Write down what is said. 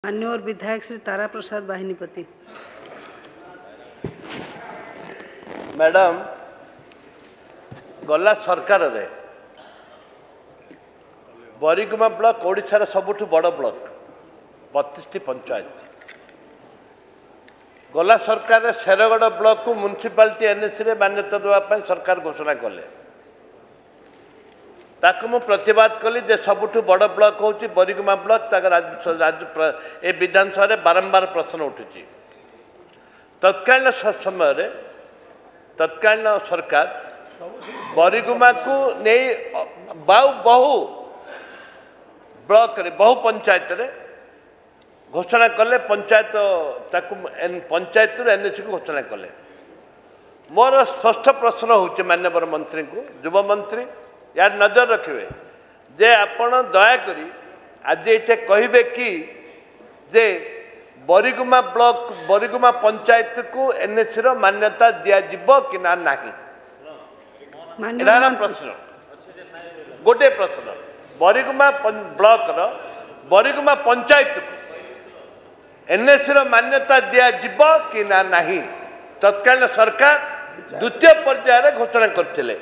मान्य और विधायक श्री तारा प्रसाद वाहिनीपति। मैडम गला सरकार रे बरिगुमा ब्लॉक ओडिशार सबुठ बड़ ब्लॉक 32टी पंचायत गला सरकार शेरगढ़ ब्लॉक को म्युनिसिपालिटी एनएसी रे मान्यता देवाई सरकार घोषणा कले ताकू मु प्रतिवाद कली जे सबुठ बड़ ब्लॉक हूँ बरिगुमा ब्लॉक ए विधानसभा बारंबार प्रश्न उठुची तत्कालीन समय तत्कालीन सरकार बरिगुमा को नहीं बहु ब्लॉक रे बहु पंचायत रे घोषणा कले पंचायत पंचायत एनएसी को घोषणा कले मोर स्पष्ट प्रश्न होचे माननीय मंत्री को युव मंत्री यार नजर रखिए जे आपण दयाकोरी आज ये कहे कि जे बरिगुमा ब्लॉक बरिगुमा पंचायत को एनएसी रो मान्यता दिया जिवो कि ना नहीं प्रश्न गोटे प्रश्न बरिगुमा ब्लॉक रो बरिगुमा पंचायत को एनएसी रो मान्यता दिया जिवो कि ना नहीं तत्कालीन सरकार द्वितीय पर्यायर घोषणा करथिले।